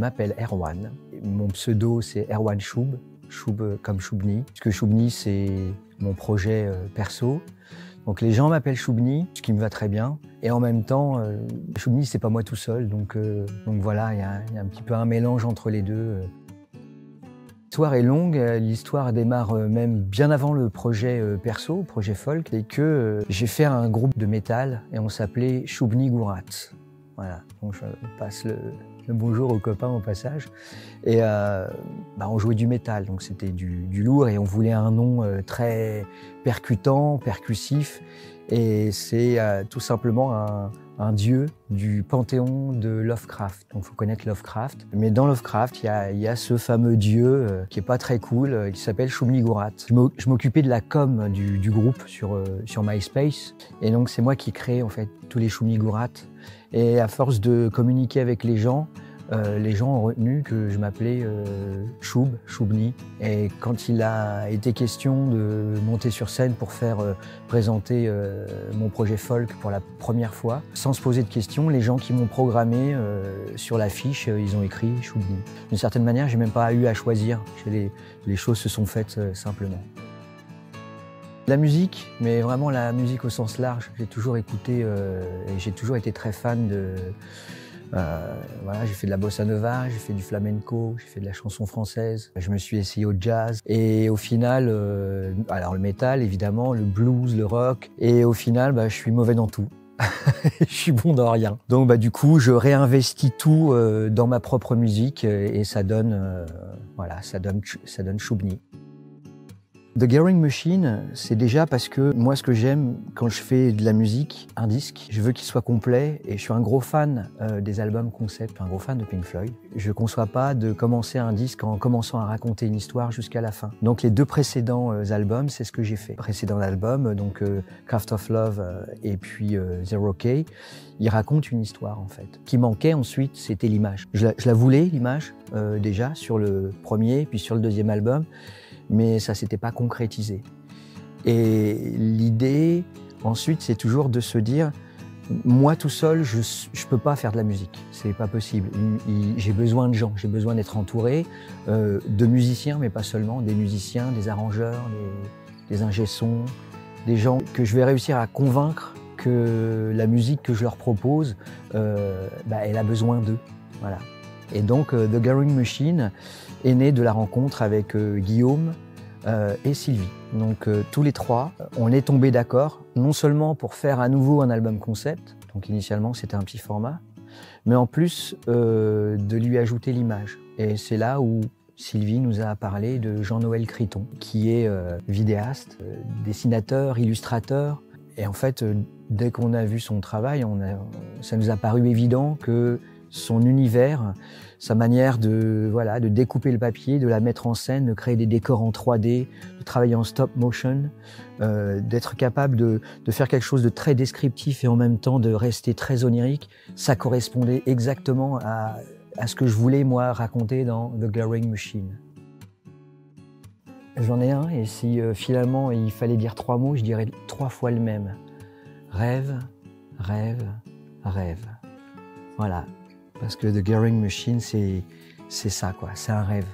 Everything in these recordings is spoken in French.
m'appelle Erwan. Mon pseudo, c'est Erwan Choub, Choub comme Choubni, parce que Choubni, c'est mon projet perso. Donc les gens m'appellent Choubni, ce qui me va très bien. Et en même temps, Choubni, c'est pas moi tout seul. Donc voilà, il y a un petit peu un mélange entre les deux. L'histoire est longue, l'histoire démarre même bien avant le projet perso, projet folk, et que j'ai fait un groupe de métal et on s'appelait Choubni Gourat. Voilà, donc je passe le bonjour aux copains au passage. Et on jouait du métal, donc c'était du lourd et on voulait un nom très percutant, percussif. Et c'est tout simplement un dieu du panthéon de Lovecraft. Donc il faut connaître Lovecraft. Mais dans Lovecraft, il y a ce fameux dieu qui est pas très cool, qui s'appelle Choubni Gourat. Je m'occupais de la com du groupe sur MySpace. Et donc c'est moi qui crée en fait tous les Choubni Gourat. Et à force de communiquer avec les gens ont retenu que je m'appelais Choubni. Et quand il a été question de monter sur scène pour faire présenter mon projet folk pour la première fois, sans se poser de questions, les gens qui m'ont programmé sur l'affiche, ils ont écrit Choubni. D'une certaine manière, j'ai même pas eu à choisir. Les choses se sont faites simplement. La musique, mais vraiment la musique au sens large, j'ai toujours écouté et j'ai toujours été très fan de... Voilà, j'ai fait de la bossa nova, j'ai fait du flamenco, j'ai fait de la chanson française, je me suis essayé au jazz et au final, alors le métal évidemment, le blues, le rock et au final je suis mauvais dans tout. Je suis bon dans rien. Donc du coup, je réinvestis tout dans ma propre musique et ça donne ça donne Choubni. The Gathering Machine, c'est déjà parce que moi, ce que j'aime quand je fais de la musique, un disque, je veux qu'il soit complet et je suis un gros fan des albums concept, un gros fan de Pink Floyd. Je ne conçois pas de commencer un disque en commençant à raconter une histoire jusqu'à la fin. Donc les deux précédents albums, c'est ce que j'ai fait. Précédent album, donc Craft of Love et puis Zero K, ils racontent une histoire en fait. Ce qui manquait ensuite, c'était l'image. Je la voulais, l'image, déjà sur le premier, puis sur le deuxième album. Mais ça s'était pas concrétisé. Et l'idée, ensuite, c'est toujours de se dire, moi tout seul, je peux pas faire de la musique, c'est pas possible. J'ai besoin de gens, j'ai besoin d'être entouré de musiciens, mais pas seulement, des musiciens, des arrangeurs, des ingé-sons, des gens que je vais réussir à convaincre que la musique que je leur propose, elle a besoin d'eux. Voilà. Et donc, The Gathering Machine est né de la rencontre avec Guillaume et Sylvie. Donc, tous les trois, on est tombés d'accord, non seulement pour faire à nouveau un album concept, donc initialement c'était un petit format, mais en plus de lui ajouter l'image. Et c'est là où Sylvie nous a parlé de Jean-Noël Criton, qui est vidéaste, dessinateur, illustrateur. Et en fait, dès qu'on a vu son travail, ça nous a paru évident que son univers, sa manière de découper le papier, de la mettre en scène, de créer des décors en 3D, de travailler en stop motion, d'être capable de faire quelque chose de très descriptif et en même temps de rester très onirique, ça correspondait exactement à ce que je voulais moi raconter dans The Gathering Machine. J'en ai un et si finalement il fallait dire 3 mots, je dirais 3 fois le même. Rêve, rêve, rêve. Voilà. Parce que The Gathering Machine, c'est ça, quoi. C'est un rêve.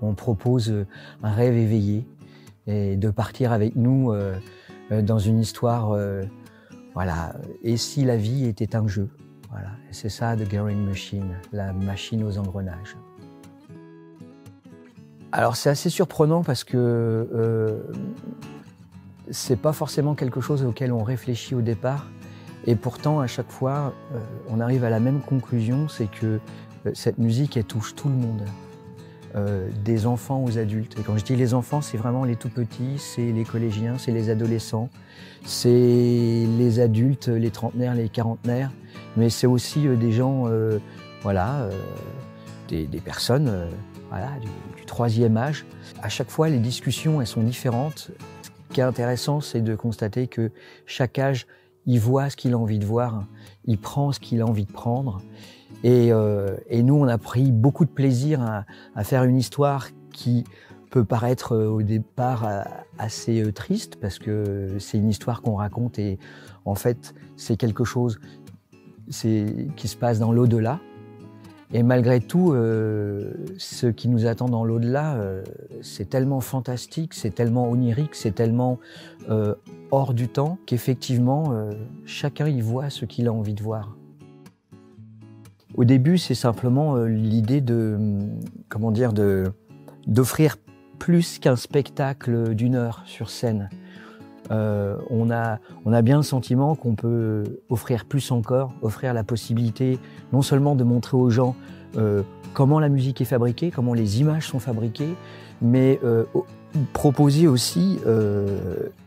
On propose un rêve éveillé et de partir avec nous dans une histoire, Et si la vie était un jeu, voilà. Et c'est ça, The Gathering Machine, la machine aux engrenages. Alors c'est assez surprenant parce que c'est pas forcément quelque chose auquel on réfléchit au départ. Et pourtant, à chaque fois, on arrive à la même conclusion, c'est que cette musique, elle touche tout le monde, des enfants aux adultes. Et quand je dis les enfants, c'est vraiment les tout petits, c'est les collégiens, c'est les adolescents, c'est les adultes, les trentenaires, les quarantenaires, mais c'est aussi des gens, des personnes du troisième âge. À chaque fois, les discussions, elles sont différentes. Ce qui est intéressant, c'est de constater que chaque âge, il voit ce qu'il a envie de voir, il prend ce qu'il a envie de prendre. Et nous, on a pris beaucoup de plaisir à faire une histoire qui peut paraître au départ assez triste, parce que c'est une histoire qu'on raconte et en fait, c'est quelque chose qui se passe dans l'au-delà. Et malgré tout, ce qui nous attend dans l'au-delà, c'est tellement fantastique, c'est tellement onirique, c'est tellement hors du temps qu'effectivement, chacun y voit ce qu'il a envie de voir. Au début, c'est simplement l'idée de, comment dire, d'offrir plus qu'un spectacle d'1 heure sur scène. On a bien le sentiment qu'on peut offrir plus encore, offrir la possibilité non seulement de montrer aux gens comment la musique est fabriquée, comment les images sont fabriquées, mais proposer aussi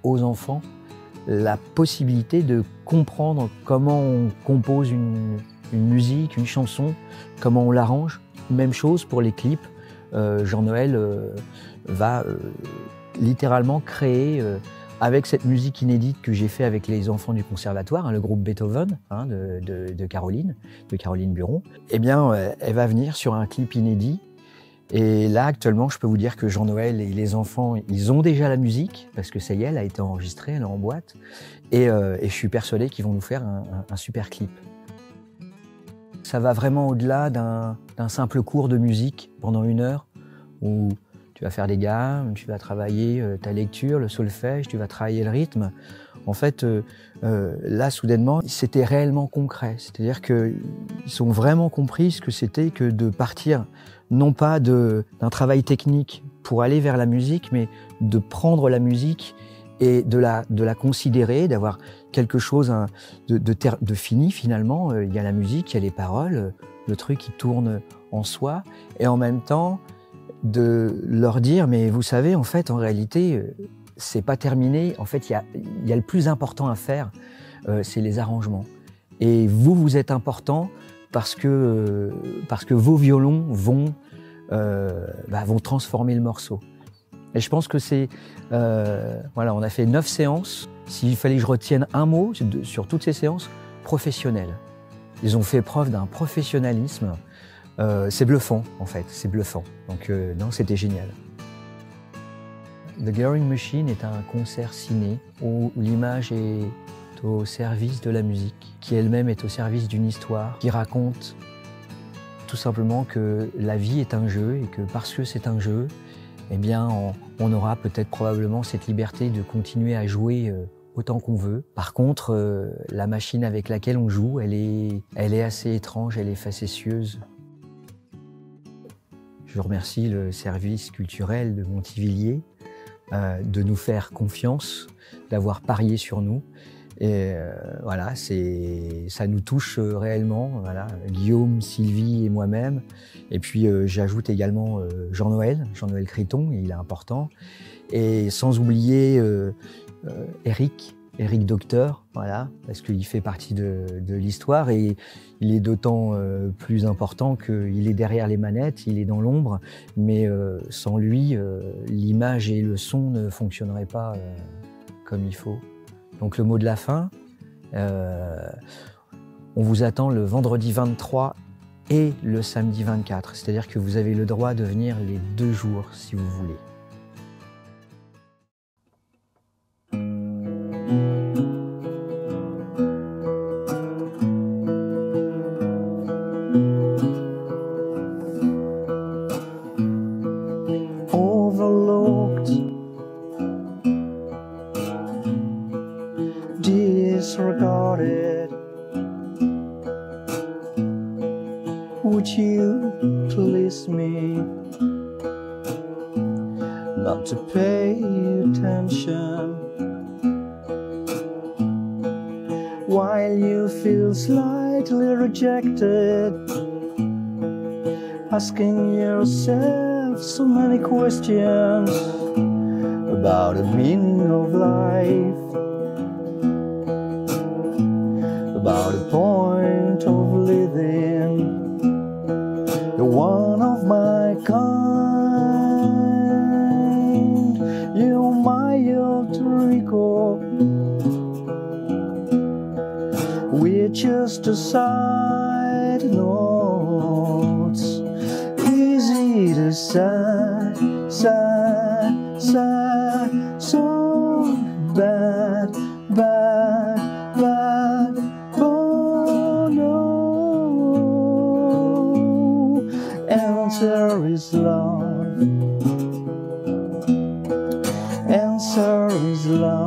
aux enfants la possibilité de comprendre comment on compose une musique, une chanson, comment on l'arrange. Même chose pour les clips. Jean-Noël va littéralement créer avec cette musique inédite que j'ai fait avec les enfants du conservatoire, hein, le groupe Beethoven de Caroline Buron, eh bien, elle va venir sur un clip inédit. Et là, actuellement, je peux vous dire que Jean-Noël et les enfants, ils ont déjà la musique, parce que ça y est, elle a été enregistrée, elle est en boîte. Et je suis persuadé qu'ils vont nous faire un super clip. Ça va vraiment au-delà d'un simple cours de musique pendant 1 heure, où tu vas faire des gammes, tu vas travailler ta lecture, le solfège, tu vas travailler le rythme. En fait, là, soudainement, c'était réellement concret. C'est-à-dire qu'ils ont vraiment compris ce que c'était que de partir, non pas d'un travail technique pour aller vers la musique, mais de prendre la musique et de la considérer, d'avoir quelque chose de fini finalement. Il y a la musique, il y a les paroles, le truc qui tourne en soi, et en même temps, de leur dire, mais vous savez, en fait, en réalité, c'est pas terminé. En fait, il y a le plus important à faire, c'est les arrangements. Et vous êtes important parce que vos violons vont transformer le morceau. Et je pense que c'est... voilà, on a fait 9 séances. S'il fallait que je retienne un mot sur toutes ces séances, professionnel. Ils ont fait preuve d'un professionnalisme. C'est bluffant, en fait, c'est bluffant. Donc non, c'était génial. The Gathering Machine est un concert ciné où l'image est au service de la musique, qui elle-même est au service d'une histoire, qui raconte tout simplement que la vie est un jeu et que parce que c'est un jeu, eh bien, on aura peut-être probablement cette liberté de continuer à jouer autant qu'on veut. Par contre, la machine avec laquelle on joue, elle est assez étrange, elle est facétieuse. Je remercie le service culturel de Montivilliers de nous faire confiance, d'avoir parié sur nous. Et voilà, ça nous touche réellement, voilà, Guillaume, Sylvie et moi-même. Et puis j'ajoute également Jean-Noël Criton, il est important. Et sans oublier Eric Docteur, voilà, parce qu'il fait partie de l'histoire et il est d'autant plus important qu'il est derrière les manettes, il est dans l'ombre, mais sans lui, l'image et le son ne fonctionneraient pas comme il faut. Donc le mot de la fin, on vous attend le vendredi 23 et le samedi 24, c'est-à-dire que vous avez le droit de venir les 2 jours si vous voulez. Disregarded. Would you please me not to pay attention while you feel slightly rejected, asking yourself so many questions about the meaning of life, about the point of living, the one of my kind, you're my alter ego. We're just a side notes, easy to sad song, bad. Oh no. is love.